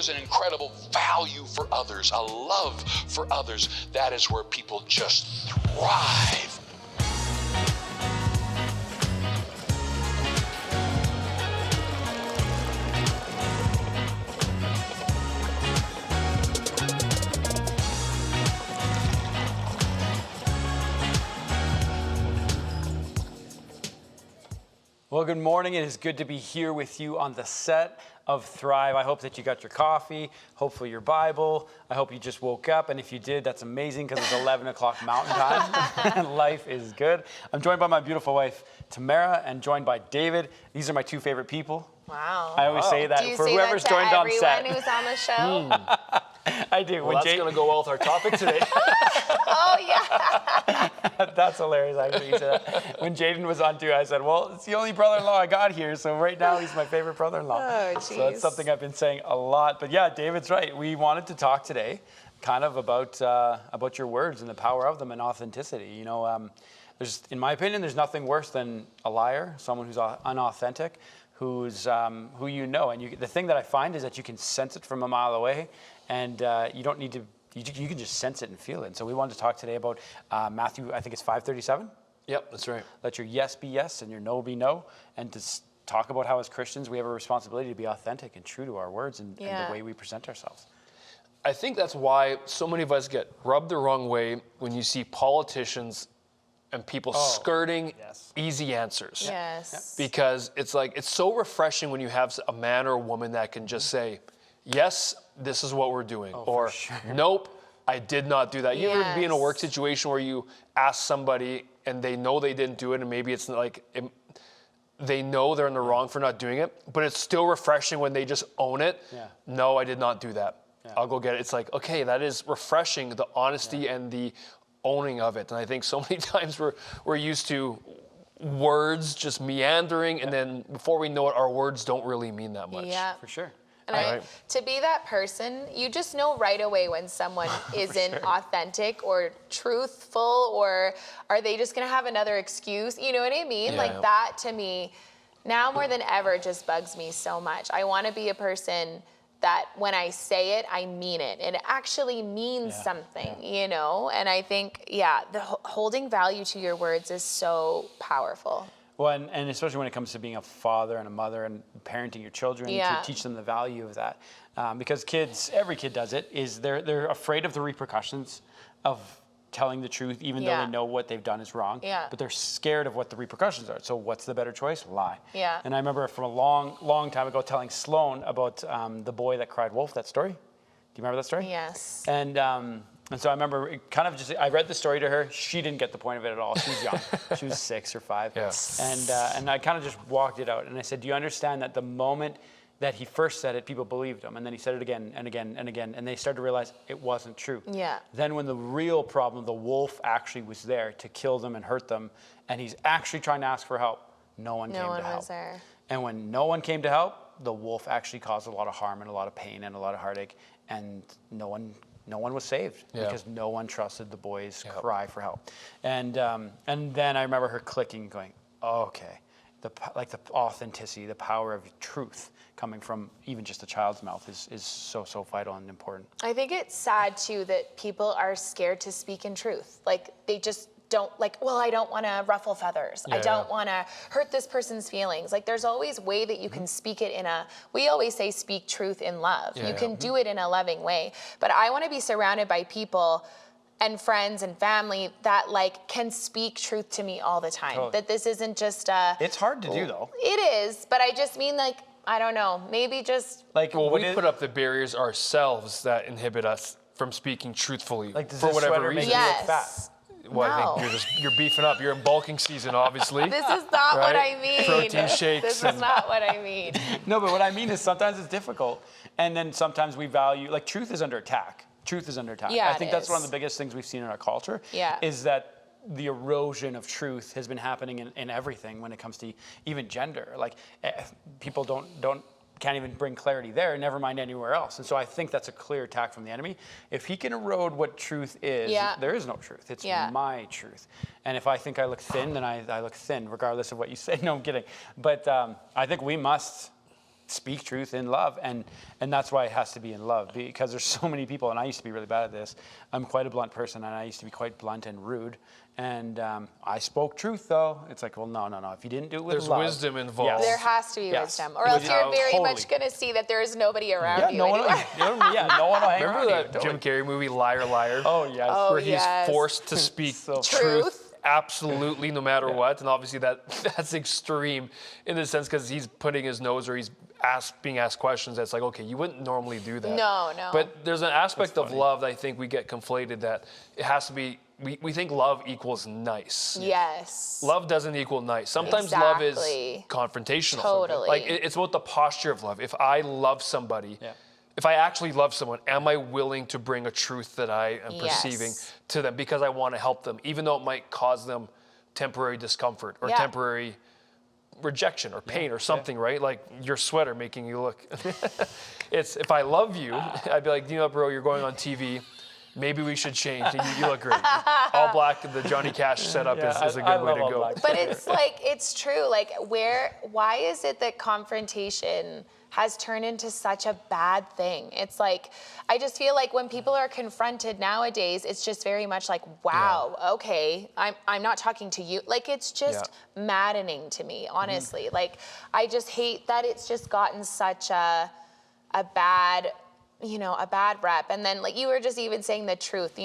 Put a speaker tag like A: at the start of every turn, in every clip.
A: there's an incredible value for others, a love for others, that is where people just thrive.
B: Well, good morning. It is good to be here with you on the set of Thrive. I hope that you got your coffee, hopefully your Bible. I hope you just woke up, and if you did, that's amazing because it's 11 o'clock Mountain Time, and life is good. I'm joined by my beautiful wife, Tamara, and joined by David. These are my two favorite people.
C: Wow.
B: I always say that
C: Do you
B: for
C: say
B: whoever's
C: that to
B: joined on set.
C: everyone who's on the show?
B: I do.
D: Well, that's going to go well with our topic today.
C: Oh, yeah.
B: That's hilarious, actually. You said that. When Jaden was on too, I said, well, it's the only brother-in-law I got here, so right now he's my favorite brother-in-law.
C: Oh,
B: so that's something I've been saying a lot. But yeah, David's right. We wanted to talk today kind of about your words and the power of them and authenticity. You know, in my opinion, there's nothing worse than a liar, someone who's unauthentic, who's who you know. And the thing that I find is that you can sense it from a mile away, and you don't need to. You can just sense it and feel it. And so we wanted to talk today about Matthew, I think it's 5:37.
D: Yep, that's right.
B: Let your yes be yes and your no be no. And to talk about how as Christians we have a responsibility to be authentic and true to our words and the way we present ourselves.
D: I think that's why so many of us get rubbed the wrong way when you see politicians and people skirting easy answers.
C: Yes.
D: Because it's so refreshing when you have a man or a woman that can just say, yes, this is what we're doing. Or, nope, I did not do that. You ever be in a work situation where you ask somebody and they know they didn't do it, and maybe it's they know they're in the wrong for not doing it, but it's still refreshing when they just own it. Yeah. No, I did not do that. Yeah. I'll go get it. It's like, okay, that is refreshing, the honesty and the owning of it. And I think so many times we're used to words just meandering, and then before we know it, our words don't really mean that much.
C: Yeah.
B: For sure.
C: And to be that person, you just know right away when someone isn't authentic or truthful, or are they just going to have another excuse? You know what I mean?
D: Yeah.
C: That to me, now more than ever, just bugs me so much. I want to be a person that when I say it, I mean it. It actually means something, you know? And I think, the holding value to your words is so powerful.
B: Well, and especially when it comes to being a father and a mother and parenting your children, to teach them the value of that. Because every kid does it, is they're afraid of the repercussions of telling the truth, even though they know what they've done is wrong. Yeah. But they're scared of what the repercussions are. So what's the better choice? Lie. Yeah. And I remember from a long, long time ago telling Sloan about the boy that cried wolf, that story. Do you remember that story?
C: Yes.
B: And so I remember I read the story to her. She didn't get the point of it at all. She was young. She was 6 or 5.
D: Yeah.
B: And I kind of just walked it out. And I said, do you understand that the moment that he first said it, people believed him. And then he said it again and again and again. And they started to realize it wasn't true. Yeah. Then when the real problem, the wolf actually was there to kill them and hurt them, and he's actually trying to ask for help, no one came to help. No one was there. And when no one came to help, the wolf actually caused a lot of harm and a lot of pain and a lot of heartache. And no one was saved because no one trusted the boy's cry for help. And then I remember her clicking, going, oh, okay, the authenticity, the power of truth coming from even just a child's mouth is so vital and important.
C: I think it's sad too that people are scared to speak in truth. Like they just don't I don't want to ruffle feathers. I don't want to hurt this person's feelings. Like there's always a way that you can speak it we always say speak truth in love. You can do it in a loving way. But I want to be surrounded by people and friends and family that can speak truth to me all the time. Totally. That this isn't just
B: It's hard to do though.
C: It is, but I just mean I don't know, maybe just
D: we put up the barriers ourselves that inhibit us from speaking truthfully for whatever reason.
C: Yes.
D: Well, no. I think you're beefing up. You're in bulking season, obviously.
C: This is not what I mean.
D: Protein shakes.
C: This is not what I mean.
B: No, but what I mean is sometimes it's difficult. And then sometimes we value, truth is under attack. Truth is under attack.
C: Yeah,
B: I think that's one of the biggest things we've seen in our culture is that the erosion of truth has been happening in everything when it comes to even gender. People can't even bring clarity there, never mind anywhere else. And so I think that's a clear attack from the enemy. If he can erode what truth is, there is no truth. It's my truth. And if I think I look thin, then I look thin, regardless of what you say. No, I'm kidding. But I think we must speak truth in love, and that's why it has to be in love, because there's so many people, and I used to be really bad at this. I'm quite a blunt person, and I used to be quite blunt and rude. And I spoke truth, though. It's like, well, no. If you didn't do it with
D: There's
B: love,
D: wisdom involved.
B: Yes.
C: There has to be
B: Yes.
C: wisdom, or else you're very
B: Totally.
C: much going to see that there is nobody around you
B: no one,
C: anymore.
B: no one will hang around
D: Remember
B: you.
D: that Jim Carrey movie, Liar, Liar?
B: Oh, yes.
C: Oh,
D: where he's
C: yes.
D: forced to speak
B: So
D: truth absolutely no matter what. And obviously that's extreme in the sense because he's putting his nose or he's being asked questions that's like, okay, you wouldn't normally do that.
C: No.
D: But there's an aspect of love that I think we get conflated that it has to be, we think love equals nice.
C: Yes.
D: Love doesn't equal nice. Sometimes love is
C: Exactly.
D: confrontational.
C: Totally.
D: Like it's about the posture of love. If I love somebody, if I actually love someone, am I willing to bring a truth that I am perceiving to them because I want to help them, even though it might cause them temporary discomfort or temporary rejection or pain or something, right? Like your sweater making you look. It's if I love you, I'd be like, you know, bro, you're going on TV. Maybe we should change. You look great. All black, the Johnny Cash setup is a good way to go.
C: But it's like, it's true. Like, why is it that confrontation has turned into such a bad thing? It's like, I just feel like when people are confronted nowadays, it's just very much like, wow, okay, I'm not talking to you. Like, it's just maddening to me, honestly. Like, I just hate that it's just gotten such a bad rep. And then, like, you were just even saying the truth,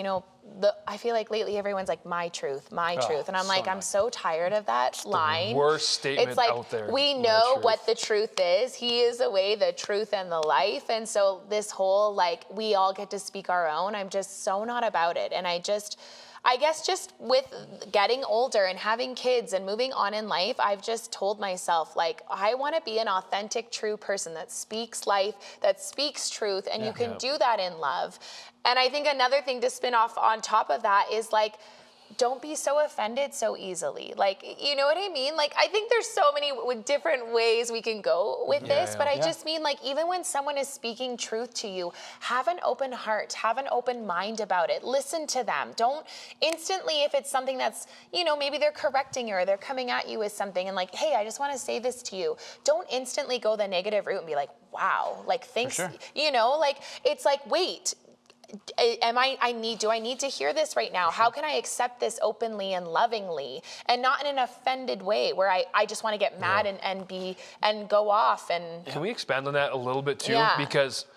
C: I feel like lately everyone's like, my truth. And I'm like, I'm so tired of that line.
D: The worst statement
C: it's like,
D: out there.
C: we know what the truth is. He is the way, the truth, and the life. And so this whole, like, we all get to speak our own, I'm just so not about it. And I guess just with getting older and having kids and moving on in life, I've just told myself, like, I want to be an authentic, true person that speaks life, that speaks truth, and you can do that in love. And I think another thing to spin off on top of that is, like, don't be so offended so easily. Like, you know what I mean? Like, I think there's so many different ways we can go with this, but I just mean, like, even when someone is speaking truth to you, have an open heart, have an open mind about it. Listen to them. Don't instantly, if it's something that's, maybe they're correcting you or they're coming at you with something and like, hey, I just want to say this to you. Don't instantly go the negative route and be like, wow, like, thanks, like, it's like, wait, do I need to hear this right now? How can I accept this openly and lovingly and not in an offended way where I just want to get mad and go off and...
D: Can we expand on that a little bit too? Because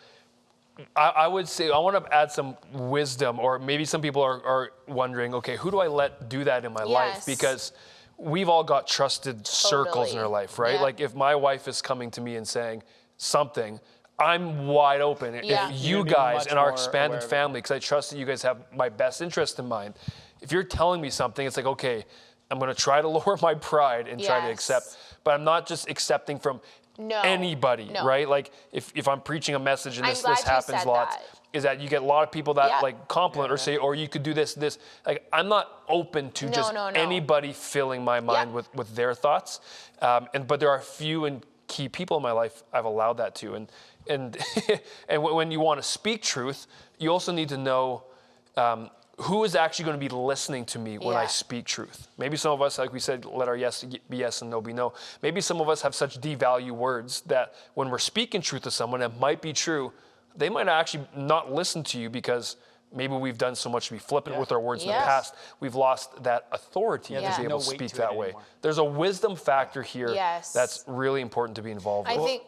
D: I would say I want to add some wisdom, or maybe some people are wondering, okay, who do I let do that in my life? Because we've all got trusted circles in our life, right? Like if my wife is coming to me and saying something, I'm wide open. If you guys and our expanded family, because I trust that you guys have my best interest in mind, if you're telling me something, it's like, okay, I'm going to try to lower my pride and try to accept, but I'm not just accepting from anybody, right? Like if I'm preaching a message and this happens lots, is that you get a lot of people that like compliment or say, or you could do this. Like, I'm not open to just anybody filling my mind with their thoughts. But there are few and key people in my life I've allowed that to. And when you want to speak truth, you also need to know who is actually going to be listening to me when I speak truth. Maybe some of us, like we said, let our yes be yes and no be no. Maybe some of us have such devalue words that when we're speaking truth to someone that might be true, they might actually not listen to you because maybe we've done so much to be flippant with our words in the past, we've lost that authority to be able to speak that way. There's a wisdom factor here that's really important to be involved with.
C: I think,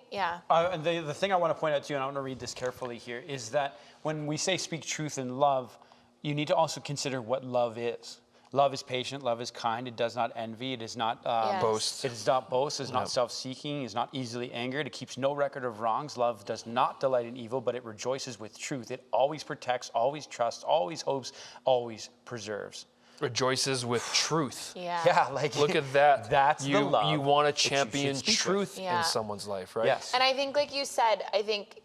B: and the thing I want to point out to you, and I want to read this carefully here, is that when we say speak truth in love, you need to also consider what love is. Love is patient, love is kind, it does not envy, it is not
D: boast.
B: It does not boast, it is not self-seeking, it is not easily angered, it keeps no record of wrongs. Love does not delight in evil, but it rejoices with truth. It always protects, always trusts, always hopes, always preserves.
D: Rejoices with truth.
B: Like,
D: look at that.
B: That's the love.
D: You want to champion truth in someone's life, right?
B: Yes.
C: And I think, like you said, I think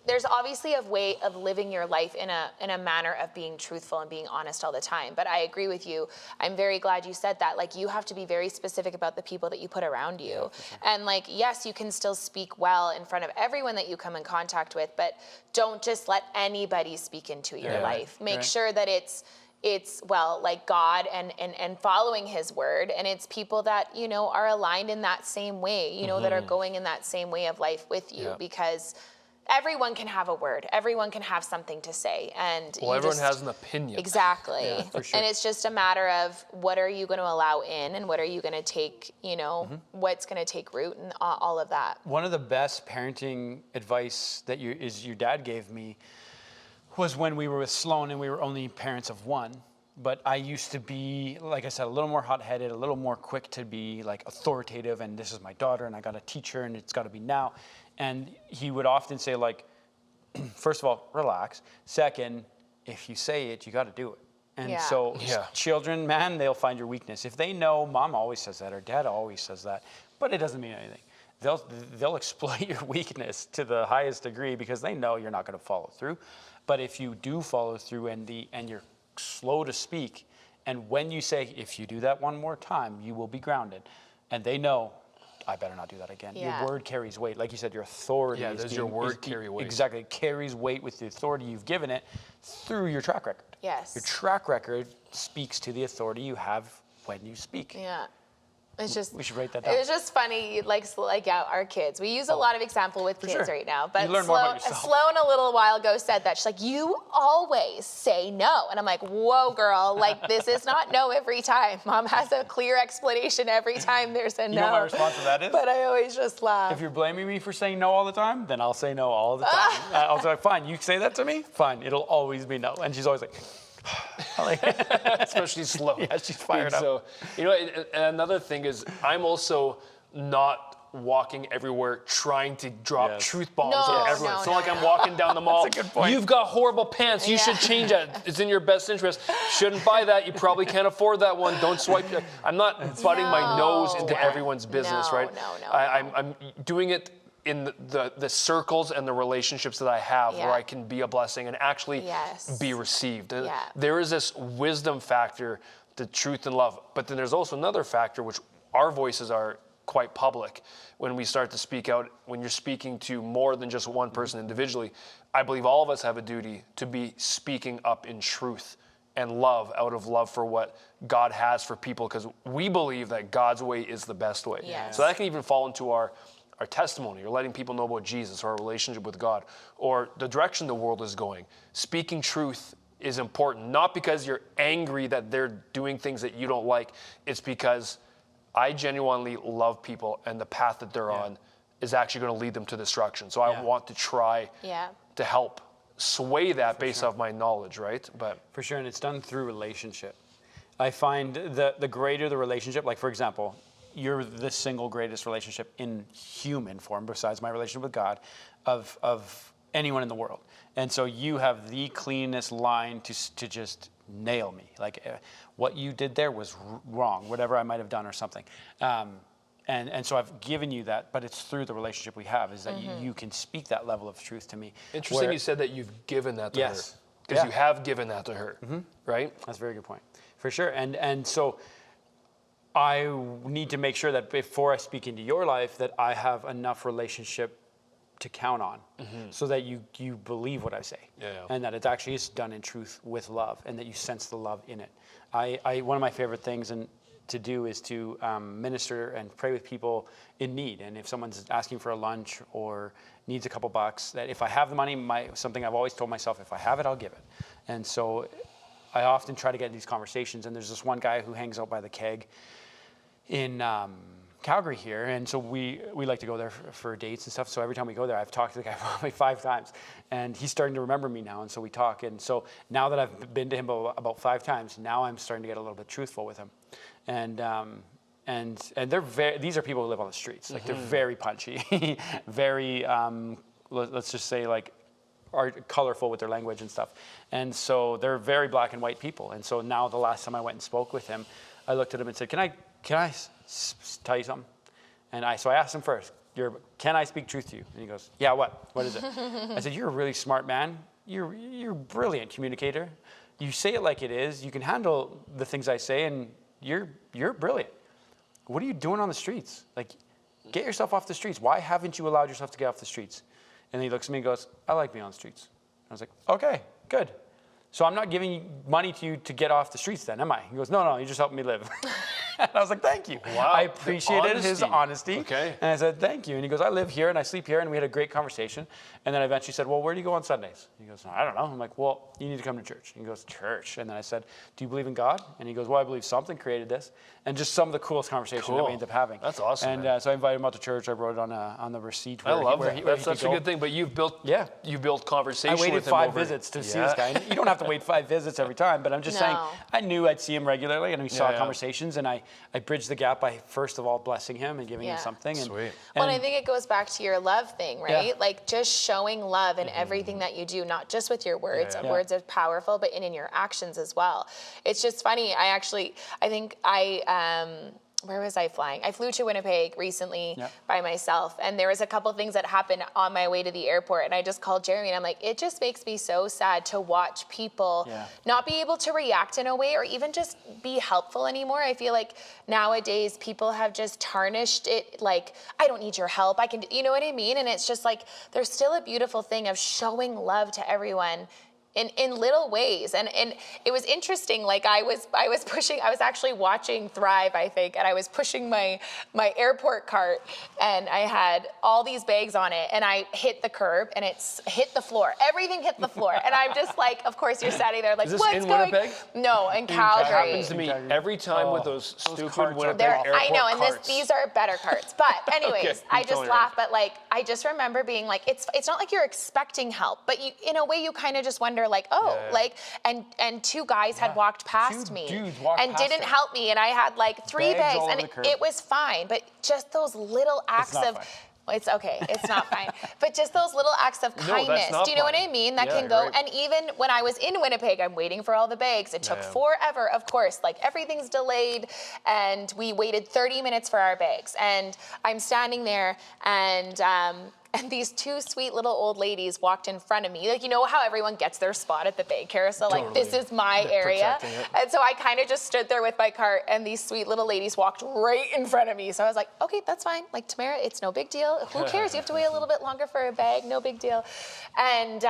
C: there's obviously a way of living your life in a manner of being truthful and being honest all the time. But I agree with you. I'm very glad you said that. Like, you have to be very specific about the people that you put around you. And like, yes, you can still speak well in front of everyone that you come in contact with, but don't just let anybody speak into your life. Make sure that it's it's, well, like God and following his word. And it's people that, you know, are aligned in that same way, you know, that are going in that same way of life with you, because everyone can have a word. Everyone can have something to say. And
D: everyone has an opinion.
C: Exactly.
B: Yeah, for sure.
C: And it's just a matter of what are you going to allow in and what are you going to take, you know, what's going to take root and all of that.
B: One of the best parenting advice that your dad gave me was when we were with Sloan and we were only parents of one. But I used to be, like I said, a little more hot-headed, a little more quick to be like authoritative, and this is my daughter and I got to teach her and it's got to be now. And he would often say, like, first of all, relax. Second, if you say it, you got to do it. And so children, man, they'll find your weakness. If they know mom always says that or dad always says that, but it doesn't mean anything. They'll exploit your weakness to the highest degree because they know you're not going to follow through. But if you do follow through and you're slow to speak, and when you say, if you do that one more time, you will be grounded, and they know, I better not do that again.
C: Yeah.
B: Your word carries weight. Like you said, your authority
D: carry weight?
B: Exactly. It carries weight with the authority you've given it through your track record.
C: Yes.
B: Your track record speaks to the authority you have when you speak.
C: Yeah. It's just,
B: we should write that down.
C: It was just funny, like our kids. We use a lot of example with kids right now. But
B: you learn more about yourself.
C: Sloan a little while ago said that. She's like, you always say no. And I'm like, whoa, girl, like this is not no every time. Mom has a clear explanation every time there's a no.
B: You know what my response to that is?
C: But I always just laugh.
B: If you're blaming me for saying no all the time, then I'll say no all the time. I'll say, fine, you say that to me? Fine, it'll always be no. And she's always like,
D: especially slow.
B: Yeah, she's fired up.
D: So, you know, and another thing is I'm also not walking everywhere trying to drop truth bombs on everyone. It's not like I'm walking down the mall.
B: That's a good point.
D: You've got horrible pants. You should change that. It's in your best interest. Shouldn't buy that. You probably can't afford that one. Don't swipe. I'm not butting my nose into everyone's business, right? I'm doing it in the circles and the relationships that I have where I can be a blessing and actually be received. There is this wisdom factor to truth and love, but then there's also another factor, which our voices are quite public. When we start to speak out, when you're speaking to more than just one person individually, I believe all of us have a duty to be speaking up in truth and love, out of love for what God has for people, because we believe that God's way is the best way. So that can even fall into our testimony, or letting people know about Jesus, or our relationship with God, or the direction the world is going. Speaking truth is important, not because you're angry that they're doing things that you don't like. It's because I genuinely love people, and the path that they're on is actually going to lead them to destruction. So I want to try to help sway that based off my knowledge, right? But
B: for sure, and it's done through relationship. I find the greater the relationship, like for example, you're the single greatest relationship in human form, besides my relationship with God, of anyone in the world. And so you have the cleanest line to just nail me. Like what you did there was wrong, whatever I might have done or something. And so I've given you that, but it's through the relationship we have, is that you can speak that level of truth to me.
D: Interesting you said that you've given that to her. Because you have given that to her, right?
B: That's a very good point. For sure. And so I need to make sure that before I speak into your life, that I have enough relationship to count on, so that you believe what I say, and that it actually is done in truth with love, and that you sense the love in it. One of my favorite things to do is to minister and pray with people in need. And if someone's asking for a lunch or needs a couple bucks, that if I have the money, something I've always told myself, if I have it, I'll give it. And so I often try to get in these conversations. And there's this one guy who hangs out by the keg in Calgary here, and so we like to go there for dates and stuff. So every time we go there, I've talked to the guy probably 5 times, and he's starting to remember me now. And so we talk. And so now that I've been to him about 5 times, now I'm starting to get a little bit truthful with him. And these are people who live on the streets. Like they're very punchy, very let's just say like are colorful with their language and stuff. And so they're very black and white people. And so now the last time I went and spoke with him, I looked at him and said, Can I tell you something? And so I asked him first, can I speak truth to you? And he goes, yeah, what? What is it? I said, you're a really smart man. You're a brilliant communicator. You say it like it is. You can handle the things I say, and you're brilliant. What are you doing on the streets? Like, get yourself off the streets. Why haven't you allowed yourself to get off the streets? And he looks at me and goes, I like being on the streets. I was like, okay, good. so I'm not giving money to you to get off the streets then, am I? He goes, no, you just helped me live. And I was like, thank you.
D: Wow.
B: I appreciated his honesty.
D: Okay.
B: And I said, thank you. And he goes, I live here and I sleep here. And we had a great conversation. And then I eventually said, well, where do you go on Sundays? He goes, I don't know. I'm like, well, you need to come to church. He goes, church. And then I said, do you believe in God? And he goes, well, I believe something created this. And just some of the coolest conversation that we ended up having.
D: That's awesome.
B: And so I invited him out to church. I wrote it on the receipt.
D: I love that. That's such a good thing. But you've built conversation with him.
B: I waited 5 visits to see this guy. And you don't have to wait 5 visits every time, but I'm just saying, I knew I'd see him regularly, and we saw conversations, and I bridged the gap by first of all blessing him and giving him something. And,
D: Sweet.
C: Well, and I think it goes back to your love thing, right? Yeah. Like just showing love in everything that you do, not just with your words. Words are powerful, but in your actions as well. It's just funny. Where was I flying? I flew to Winnipeg recently by myself, and there was a couple things that happened on my way to the airport, and I just called Jeremy, and I'm like, it just makes me so sad to watch people not be able to react in a way or even just be helpful anymore. I feel like nowadays people have just tarnished it, like, I don't need your help, I can do, you know what I mean? And it's just like, there's still a beautiful thing of showing love to everyone in little ways. And it was interesting, like I was actually watching Thrive, I think, and I was pushing my airport cart, and I had all these bags on it, and I hit the curb, and it's hit the floor. Everything hit the floor. And I'm just like, of course you're standing there like, what's going on?
D: Winnipeg?
C: No, in Calgary.
D: It happens to me every time with those stupid Winnipeg airport
C: I know, and
D: carts.
C: these are better carts. But anyways, I just laugh, but like, I just remember being like, it's not like you're expecting help, but you, in a way, you kind of just wonder, like, like, and 2 guys had walked past me and didn't help me, and I had like 3 bags, and it was fine, but just those little acts of, it's okay, it's not fine, but just those little acts of kindness, do you know what I mean, that can go, and even when I was in Winnipeg, I'm waiting for all the bags, it took forever, of course, like everything's delayed, and we waited 30 minutes for our bags, and I'm standing there, and these 2 sweet little old ladies walked in front of me. Like, you know how everyone gets their spot at the bag carousel? Totally. Like, this is my area. And so I kind of just stood there with my cart, and these sweet little ladies walked right in front of me. So I was like, okay, that's fine. Like, Tamara, it's no big deal. Who cares? You have to wait a little bit longer for a bag. No big deal. And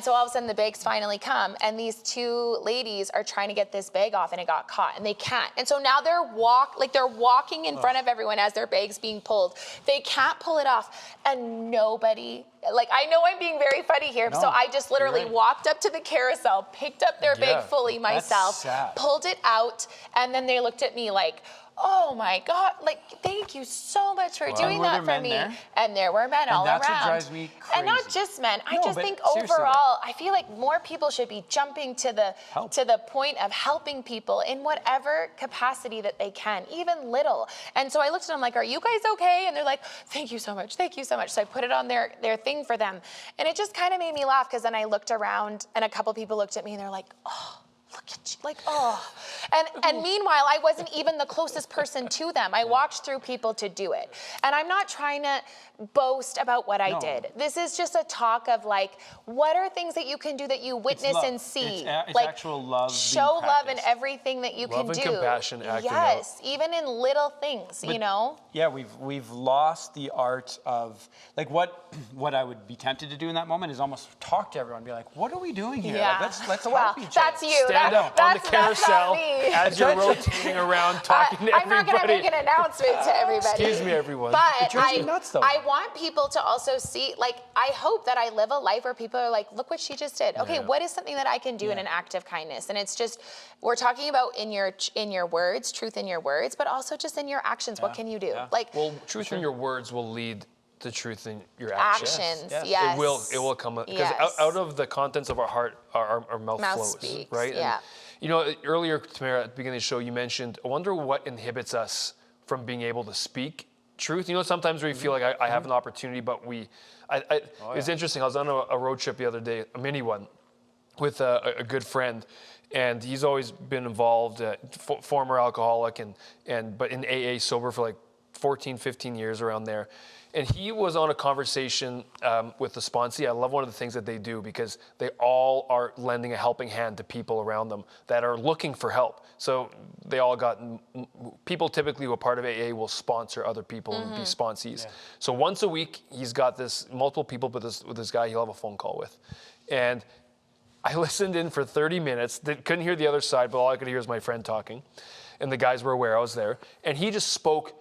C: so all of a sudden the bags finally come, and these 2 ladies are trying to get this bag off, and it got caught, and they can't. And so now they're walking in front of everyone as their bag's being pulled. They can't pull it off, and nobody, like, I know I'm being very funny here, so I just literally walked up to the carousel, picked up their bag fully myself, pulled it out, and then they looked at me like, oh my God, like, thank you so much for doing that for me. There? And there were men all around.
B: That's what drives me crazy.
C: And not just men. I just think overall, I feel like more people should be jumping to the point of helping people in whatever capacity that they can, even little. And so I looked at them like, are you guys okay? And they're like, thank you so much, thank you so much. So I put it on their thing for them. And it just kind of made me laugh, because then I looked around, and a couple people looked at me, and they're like, oh, look at you, like, oh. And meanwhile, I wasn't even the closest person to them. I walked through people to do it. And I'm not trying to boast about what I did. This is just a talk of, like, what are things that you can do that you witness and see?
B: It's
C: like,
B: actual love.
C: show love in everything that you can do.
D: Love and compassion acting
C: Yes, even in little things, you know?
B: Yeah, we've lost the art of, like, what I would be tempted to do in that moment is almost talk to everyone and be like, what are we doing here?
C: Yeah.
B: Like, let's help each other.
C: That's you.
D: Stand up on the carousel as you're rotating around talking to everybody.
C: I'm not going to make an announcement to everybody.
D: Excuse me, everyone.
C: But
B: nuts, though.
C: I want people to also see, like, I hope that I live a life where people are like, look what she just did. Okay, what is something that I can do in an act of kindness? And it's just, we're talking about in your words, truth in your words, but also just in your actions. What can you do? Like,
D: well, truth in your words will lead to truth in your actions.
C: Yes.
D: It will come, because out of the contents of our heart, our mouth flows,
C: speaks,
D: right?
C: Yeah.
D: And, you know, earlier, Tamara, at the beginning of the show, you mentioned, I wonder what inhibits us from being able to speak truth. You know, sometimes we feel like I have an opportunity, but it's interesting. I was on a road trip the other day, a mini one, with a good friend, and he's always been involved, former alcoholic, but in AA, sober for like 14, 15 years, around there. And he was on a conversation with the sponsee. I love one of the things that they do, because they all are lending a helping hand to people around them that are looking for help. So they all got, people typically who are part of AA will sponsor other people and be sponsees. Yeah. So once a week, he's got multiple people with this guy he'll have a phone call with. And I listened in for 30 minutes, couldn't hear the other side, but all I could hear was my friend talking. And the guys were aware I was there. And he just spoke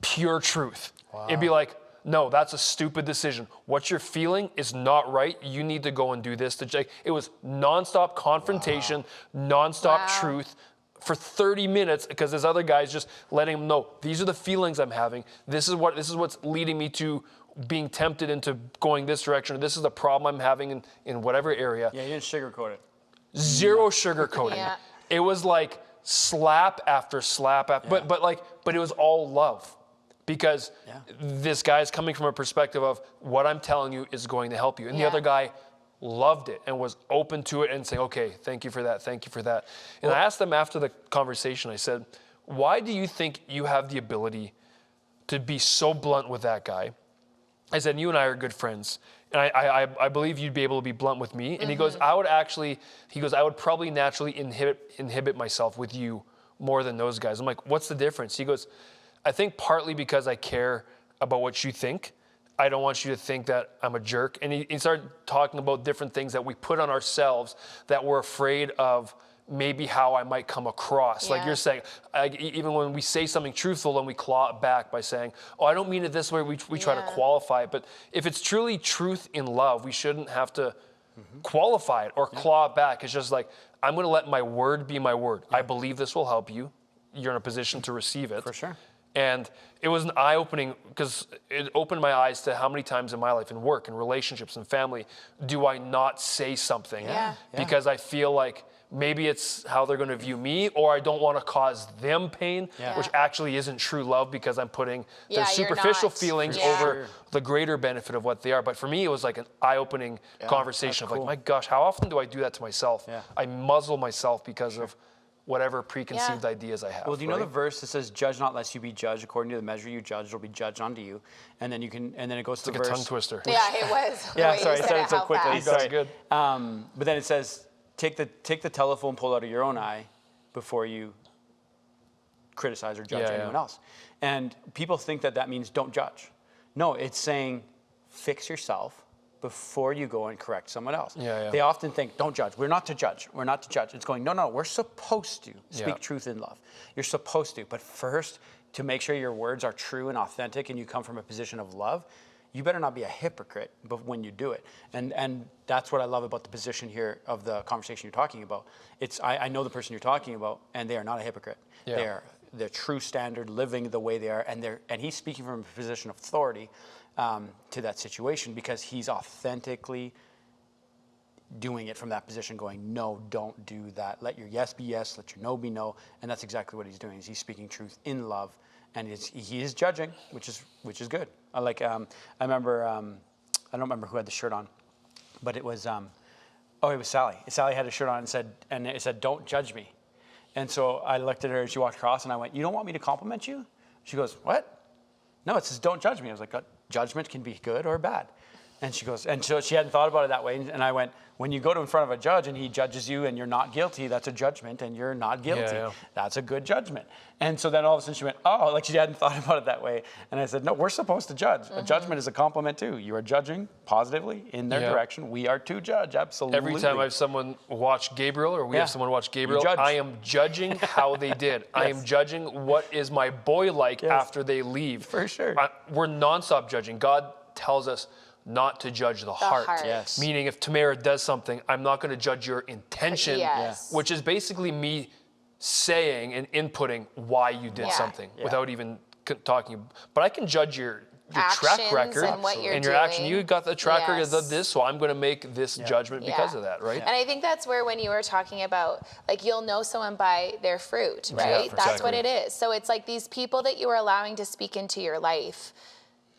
D: pure truth. Wow. It'd be like, no, that's a stupid decision. What you're feeling is not right. You need to go and do this. It was nonstop confrontation, nonstop truth for 30 minutes, because there's other guys just letting him know, these are the feelings I'm having. This is what's leading me to being tempted into going this direction. Or this is the problem I'm having in whatever area.
B: Yeah, you didn't sugarcoat it.
D: Zero sugarcoating. Yeah. It was like slap after slap after, but it was all love. Because this guy's coming from a perspective of what I'm telling you is going to help you. And the other guy loved it and was open to it and saying, okay, thank you for that, thank you for that. And I asked them after the conversation, I said, why do you think you have the ability to be so blunt with that guy? I said, you and I are good friends. And I believe you'd be able to be blunt with me. And he goes, I would probably naturally inhibit myself with you more than those guys. I'm like, what's the difference? He goes, I think partly because I care about what you think. I don't want you to think that I'm a jerk. And he started talking about different things that we put on ourselves that we're afraid of maybe how I might come across. Like you're saying, even when we say something truthful and we claw it back by saying, oh, I don't mean it this way, we try to qualify it. But if it's truly truth in love, we shouldn't have to qualify it or claw it back. It's just like, I'm going to let my word be my word. I believe this will help you. You're in a position to receive it.
B: For sure.
D: And it was an eye-opening, because it opened my eyes to how many times in my life, in work, in relationships, and family, do I not say something because I feel like maybe it's how they're going to view me, or I don't want to cause them pain, which actually isn't true love, because I'm putting their superficial feelings over the greater benefit of what they are. But for me, it was like an eye-opening conversation of like, my gosh, how often do I do that to myself? Yeah. I muzzle myself because of whatever preconceived ideas I have.
B: Well, do you know the verse that says, "Judge not, lest you be judged. According to the measure you judge, it'll be judged unto you." And then it goes to the verse.
D: It's like a tongue twister.
C: Yeah, it was.
B: Sorry, I said it so quickly.
D: Sorry. Good.
B: But then it says, take the telephone pole out of your own eye before you criticize or judge anyone else. And people think that means don't judge. No, it's saying fix yourself before you go and correct someone else. They often think, don't judge. We're not to judge. We're not to judge. It's going, no, we're supposed to speak truth in love. You're supposed to. But first, to make sure your words are true and authentic and you come from a position of love, you better not be a hypocrite when you do it. And that's what I love about the position here of the conversation you're talking about. I know the person you're talking about, and they are not a hypocrite. They're the true standard, living the way they are, and he's speaking from a position of authority to that situation, because he's authentically doing it from that position, going, no, don't do that. Let your yes be yes, let your no be no. And that's exactly what he's doing. He's speaking truth in love, and he is judging, which is good. I remember, I don't remember who had the shirt on, but it was, it was Sally. Sally had a shirt on and it said, don't judge me. And so I looked at her and she walked across and I went, you don't want me to compliment you? She goes, what? No, it says, don't judge me. I was like, judgment can be good or bad. And she goes, and so she hadn't thought about it that way. And I went, when you go to in front of a judge and he judges you and you're not guilty, that's a judgment, and you're not guilty. That's a good judgment. And so then all of a sudden she went, oh, like she hadn't thought about it that way. And I said, no, we're supposed to judge. A judgment is a compliment too. You are judging positively in their direction. We are to judge, absolutely.
D: Every time I have someone watch Gabriel, or we have someone watch Gabriel, I am judging how they did. I am judging what is my boy like after they leave.
B: For sure.
D: We're nonstop judging. God tells us not to judge the heart.
B: Yes.
D: Meaning if Tamara does something, I'm not going to judge your intention, which is basically me saying and inputting why you did something without even talking. But I can judge your track record
C: and
D: your action. You got the track record of this, so I'm going to make this judgment because of that, right?
C: And I think that's where, when you were talking about, like, you'll know someone by their fruit, right? That's what it is. So it's like these people that you are allowing to speak into your life.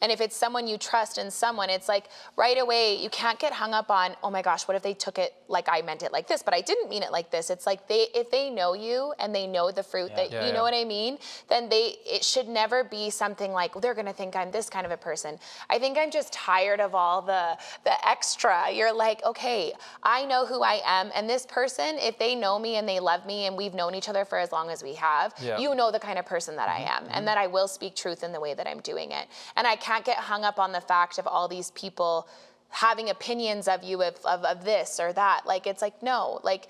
C: And if it's someone you trust in someone, it's like right away, you can't get hung up on, oh my gosh, what if they took it like I meant it like this, but I didn't mean it like this. It's like if they know you and they know the fruit you know what I mean, then it should never be something like, they're going to think I'm this kind of a person. I think I'm just tired of all the extra. You're like, okay, I know who I am. And this person, if they know me and they love me and we've known each other for as long as we have, you know the kind of person that I am and that I will speak truth in the way that I'm doing it. And I can't get hung up on the fact of all these people having opinions of you of this or that. Like, it's like, no, like,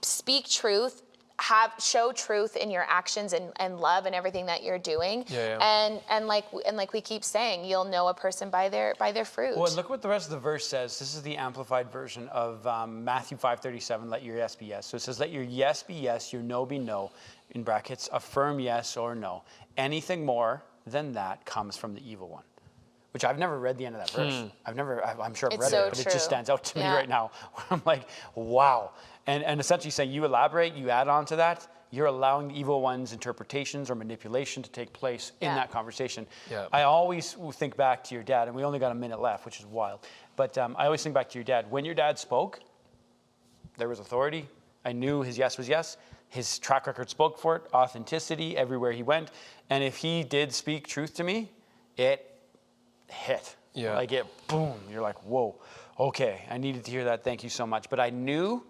C: speak truth, show truth in your actions and love and everything that you're doing. And like we keep saying, you'll know a person by their fruit.
B: Well, look what the rest of the verse says. This is the amplified version of Matthew 5:37. Let your yes be yes. So it says, let your yes be yes, your no be no. In brackets, affirm yes or no. Anything more than that comes from the evil one. Which I've never read the end of that verse. I'm sure I've read it, but it just stands out to me right now. I'm like, wow. And essentially saying, you elaborate, you add on to that, you're allowing the evil one's interpretations or manipulation to take place in that conversation. I always think back to your dad, and we only got a minute left, which is wild. But I always think back to your dad. When your dad spoke, there was authority. I knew his yes was yes. His track record spoke for it, authenticity everywhere he went. And if he did speak truth to me, it hit. Like it, boom. You're like, whoa, okay, I needed to hear that. Thank you so much. But I knew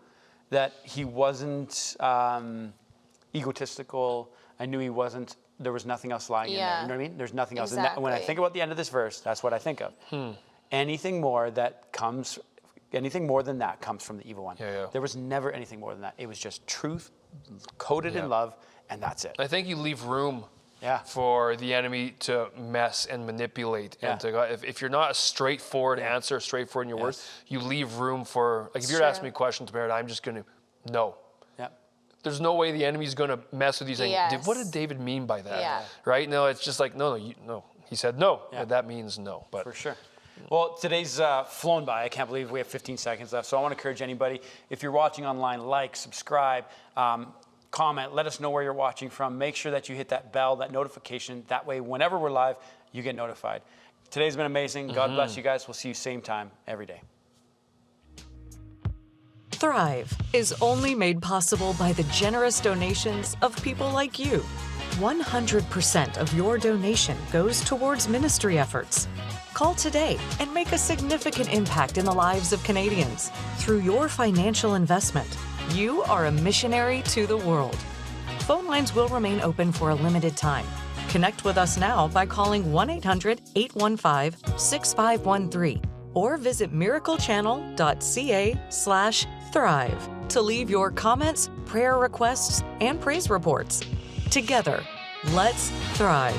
B: that he wasn't egotistical. I knew he wasn't, there was nothing else lying in there. You know what I mean? There's nothing else. And when I think about the end of this verse, that's what I think of. Anything more than that comes from the evil one. There was never anything more than that. It was just truth coated in love, and that's it.
D: I think you leave room for the enemy to mess and manipulate. And to go, if you're not a straightforward answer, straightforward in your words, you leave room for, like if you're asking me questions, Tamara, I'm just going to, no. There's no way the enemy's going to mess with you saying, what did David mean by that? Right? No, it's just like, no. He said no, and that means no. But
B: for sure. Well, today's flown by. I can't believe we have 15 seconds left. So I want to encourage anybody, if you're watching online, like, subscribe, comment, let us know where you're watching from. Make sure that you hit that bell, that notification. That way, whenever we're live, you get notified. Today's been amazing. God bless you guys. We'll see you same time every day.
E: Thrive is only made possible by the generous donations of people like you. 100% of your donation goes towards ministry efforts. Call today and make a significant impact in the lives of Canadians. Through your financial investment, you are a missionary to the world. Phone lines will remain open for a limited time. Connect with us now by calling 1-800-815-6513 or visit miraclechannel.ca/thrive to leave your comments, prayer requests, and praise reports. Together, let's thrive.